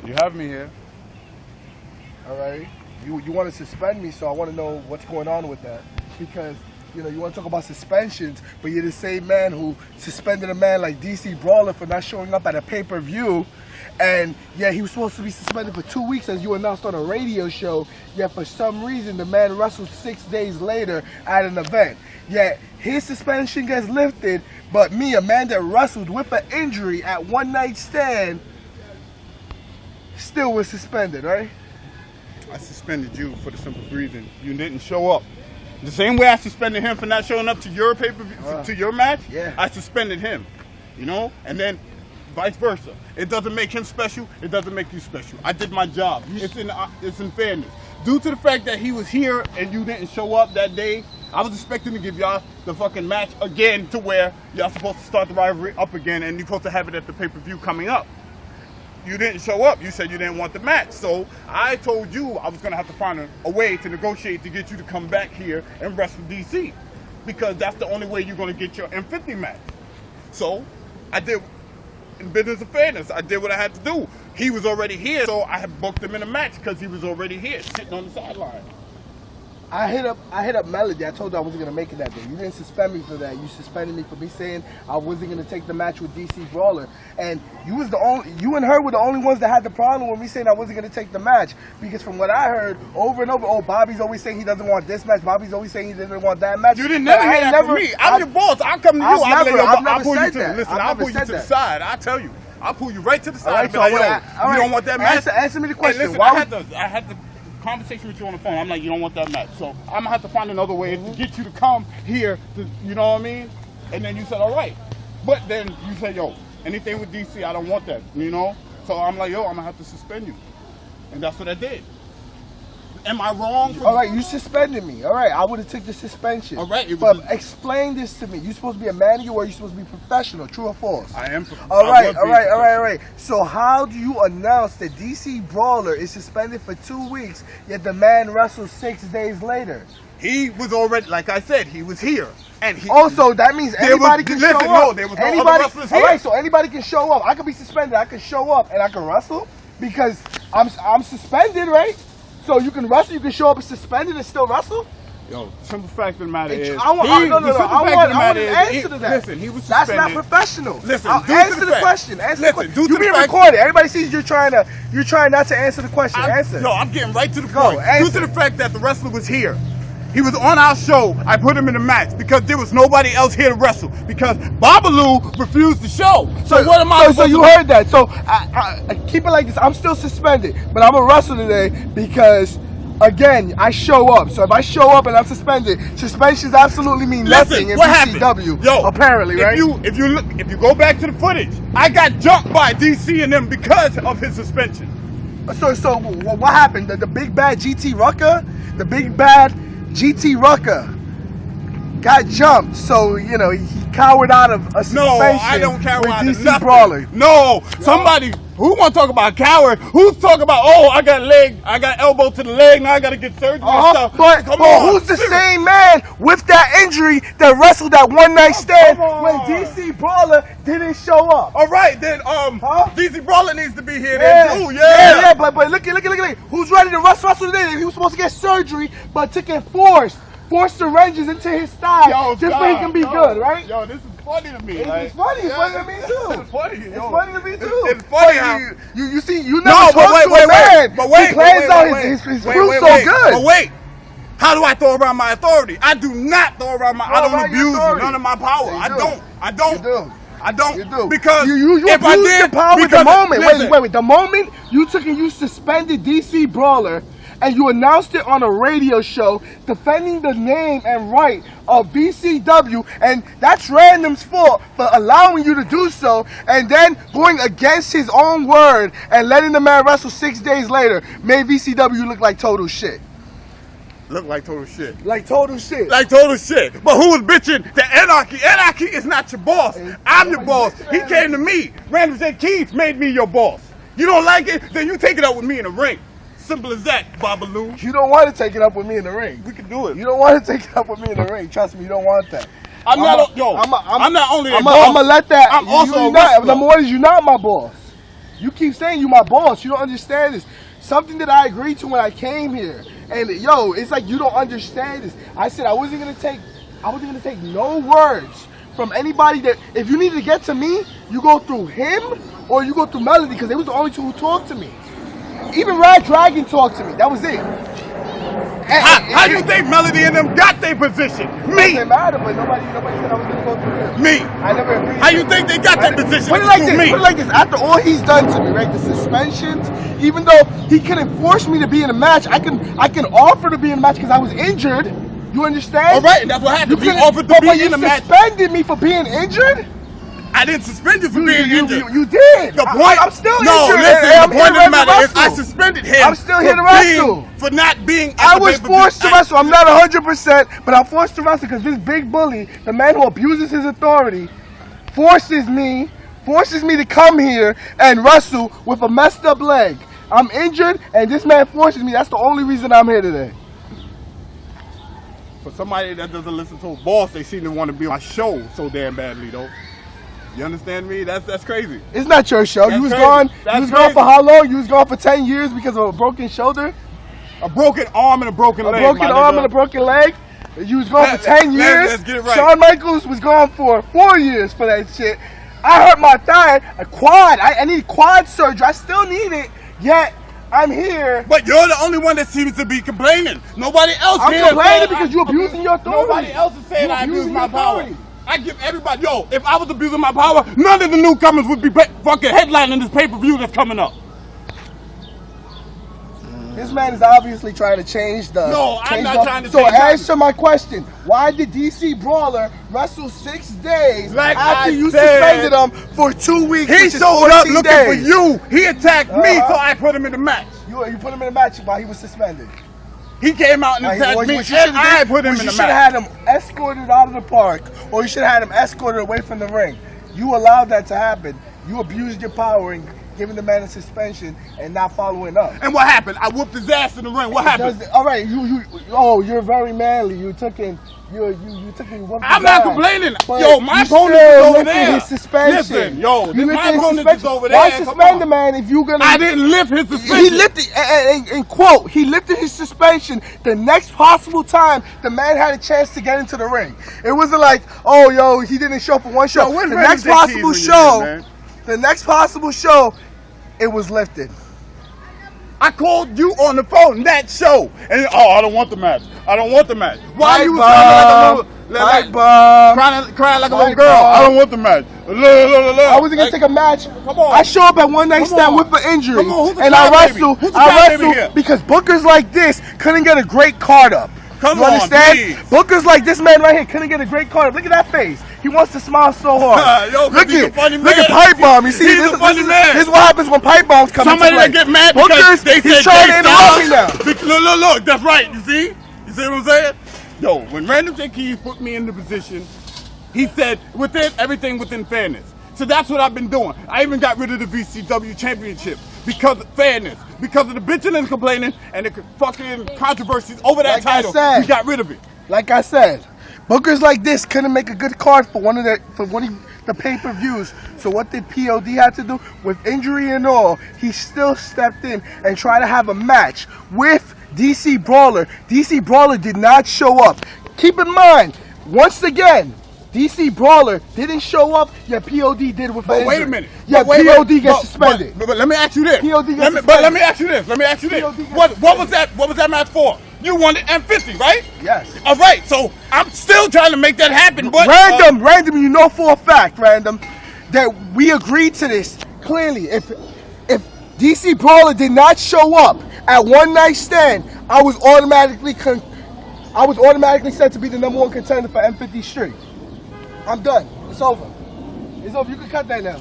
You have me here. All right. You want to suspend me, so I want to know what's going on with that. Because, you know, you want to talk about suspensions, but you're the same man who suspended a man like DC Brawler for not showing up at a pay-per-view. And, yeah, he was supposed to be suspended for 2 weeks as you announced on a radio show. Yet, for some reason, the man wrestled 6 days later at an event. Yet, his suspension gets lifted, but me, a man that wrestled with an injury at One Night Stand, still was suspended, right? I suspended you for the simple reason you didn't show up. The same way I suspended him for not showing up to your pay-per-view, to your match, yeah. I suspended him, you know? And then vice versa. It doesn't make him special, it doesn't make you special. I did my job. It's in fairness. Due to the fact that he was here and you didn't show up that day, I was expecting to give y'all the fucking match again to where y'all supposed to start the rivalry up again and you're supposed to have it at the pay-per-view coming up. You didn't show up. You said you didn't want the match. So I told you I was going to have to find a way to negotiate to get you to come back here and wrestle DC. Because that's the only way you're going to get your M50 match. So I did, in business of fairness, I did what I had to do. He was already here, so I had booked him in a match because he was already here, sitting on the sideline. I hit up Melody. I told you I wasn't gonna make it that day. You didn't suspend me for that. You suspended me for me saying I wasn't gonna take the match with DC Brawler. And you and her were the only ones that had the problem with me saying I wasn't gonna take the match. Because from what I heard over and over, oh, Bobby's always saying he doesn't want this match. Bobby's always saying he doesn't want that match. You didn't never hear that from me. I'm your boss. I'll come to you. I'll pull you to the side. I'll tell you. I'll pull you right to the side. All right, you don't want that match? Answer me the question. Hey, listen, I had the conversation with you on the phone. I'm like, you don't want that match. So I'm gonna have to find another way to get you to come here to, you know what I mean? And then you said, all right. But then you said, yo, anything with DC, I don't want that, you know? So I'm like, yo, I'm gonna have to suspend you. And that's what I did. Am I wrong? All right, you suspended me. All right, I would have took the suspension. All right. But explain this to me. You supposed to be a manager or you supposed to be professional? True or false? I am. All right. So how do you announce that DC Brawler is suspended for 2 weeks, yet the man wrestled 6 days later? He was already, like I said, he was here. And he also, that means anybody can show up. No, there was no other wrestlers here. All right, so anybody can show up. I could be suspended. I can show up and I can wrestle because I'm suspended, right? So you can wrestle, you can show up and suspended and still wrestle? Yo, the simple fact of the matter is, I want an answer to that. Listen, he was suspended. That's not professional. Listen, answer the question. Answer the question. You being recorded. Everybody sees you're trying not to answer the question. Answer. No, I'm getting right to the point. Due to the fact that the wrestler was here. He was on our show. I put him in the match because there was nobody else here to wrestle. Because Babalu refused the show. So what am I? So you heard that. So I keep it like this. I'm still suspended, but I'm a wrestler today because, again, I show up. So if I show up and I'm suspended, suspensions absolutely mean nothing in VCW. Yo, apparently, right? If you go back to the footage, I got jumped by DC and them because of his suspension. So what happened? The big bad GT Rucka, the big bad GT Rucka got jumped, so you know he cowered out of a suspension. No, I don't cower out of nothing. Brawler. No, somebody who want to talk about coward? Who's talking about? Oh, I got elbow to the leg, now I got to get surgery and stuff. But who's the same man with that injury that wrestled that One Night Stand when DC Brawler didn't show up? All right, then DC Brawler needs to be here then too. Yeah. But look. Who's ready to wrestle today? He was supposed to get surgery, but took it forced syringes into his thigh just so he can be good, right? Yo, this is funny to me. It's funny. It's funny to me too. It's funny. It's funny to me too. It's funny how you see you never talk to a man. But wait, he plans out his fruit so good. But wait. How do I throw around my authority? I do not throw around my. I don't abuse none of my power. I don't. You do. Because you if I did, the power with the moment. Wait. The moment you took and you suspended DC Brawler and you announced it on a radio show defending the name and right of VCW, and that's Random's fault for allowing you to do so, and then going against his own word and letting the man wrestle 6 days later made VCW look like total shit. Look like total shit. Like total shit. Like total shit. But who was bitching? The Anarchy. Anarchy is not your boss. I'm your boss. He came to me. Random J. Keith made me your boss. You don't like it? Then you take it up with me in the ring. Simple as that, Babalu. You don't want to take it up with me in the ring. We can do it. You don't want to take it up with me in the ring. Trust me, you don't want that. I'm not only a boss. I'm gonna let that. I'm also a not, number one is you're not my boss. You keep saying you my boss. You don't understand this. Something that I agreed to when I came here. And yo, it's like you don't understand this. I said I wasn't gonna take no words from anybody. That if you need to get to me, you go through him or you go through Melody, because they was the only two who talked to me. Even Rad Dragon talked to me. That was it. How you think Melody and them got their position? Me. It doesn't matter, but nobody said I was gonna go through him. Me. I never agreed. How you think they got their position? Put it like this. Me. Put it like this. After all he's done to me, right? The suspensions. Even though he couldn't force me to be in a match, I can offer to be in a match because I was injured. You understand? All right, and that's what happened. You offered to be in a match. You suspended me for being injured. I didn't suspend you for being injured. You did. The point, I'm still no, injured. listen, the point of the matter is I suspended him. I'm still here to wrestle. For not being at I the was pay-per-view. forced to wrestle. I'm not 100%, but I'm forced to wrestle because this big bully, the man who abuses his authority, forces me to come here and wrestle with a messed up leg. I'm injured, and this man forces me. That's the only reason I'm here today. For somebody that doesn't listen to a boss, they seem to want to be on my show so damn badly, though. You understand me? That's crazy. It's not your show. You was gone. You was gone for how long? You was gone for 10 years because of a broken shoulder, a broken arm and a broken leg. A broken arm and a broken leg. You was gone for 10 years. Let's get it right. Shawn Michaels was gone for 4 years for that shit. I hurt my thigh, a quad. I need quad surgery. I still need it. Yet I'm here. But you're the only one that seems to be complaining. Nobody else. I'm complaining because you're abusing your authority. Nobody else is saying I abuse my power. I give everybody, yo, if I was abusing my power, none of the newcomers would be fucking headlining this pay-per-view that's coming up. This man is obviously trying to change the... No, I'm not trying to So change answer my question. Why did DC Brawler wrestle 6 days after you suspended him for 2 weeks? He showed up looking for you. He attacked me, so I put him in the match. You put him in the match while he was suspended. He came out and attacked me, and I put him in the match. You should have had him escorted out of the park, or you should have had him escorted away from the ring. You allowed that to happen. You abused your power and giving the man a suspension and not following up. And what happened? I whooped his ass in the ring. What happened? All right, you're very manly. You took him. You took him. I'm not complaining. Yo, my opponent is over there. His suspension. Listen, yo, my opponent is over there. Why suspend the man if you're gonna? I didn't lift his suspension. He lifted, and quote, he lifted his suspension the next possible time the man had a chance to get into the ring. It wasn't like, oh, yo, he didn't show up for one show. Yo, the next possible show, it was lifted. I called you on the phone that show, and I don't want the match. I don't want the match. Why you crying like a little girl? I don't want the match. I wasn't gonna take a match. Come on. I show up at one night stand with an injury, and I wrestle because bookers like this couldn't get a great card up. Come you understand? Please. Bookers like this man right here couldn't get a great card up. Look at that face. He wants to smile so hard. Yo, look at Pipe Bomb. You see, this is what happens when Pipe Bombs come. Somebody that get mad because they he's trying to interrupt me now. Look, that's right. You see what I'm saying? Yo, when Random J. Keys put me in the position, he said everything within fairness. So that's what I've been doing. I even got rid of the VCW Championship because of fairness, because of the bitching and complaining and the fucking controversies over that title. We got rid of it. Like I said, bookers like this couldn't make a good card for one of the pay-per-views. So what did POD have to do? With injury and all, he still stepped in and tried to have a match with DC Brawler. DC Brawler did not show up. Keep in mind, once again, DC Brawler didn't show up, yet POD did with But wait a minute. Yeah, POD gets suspended. But let me ask you this. POD gets suspended. But let me ask you this. What was that match for? You wanted M50, right? Yes. All right, so I'm still trying to make that happen. But Random, you know for a fact, Random, that we agreed to this clearly. If DC Brawler did not show up at one night stand, I was automatically said to be the #1 contender for M50 Street. I'm done. It's over. You can cut that now.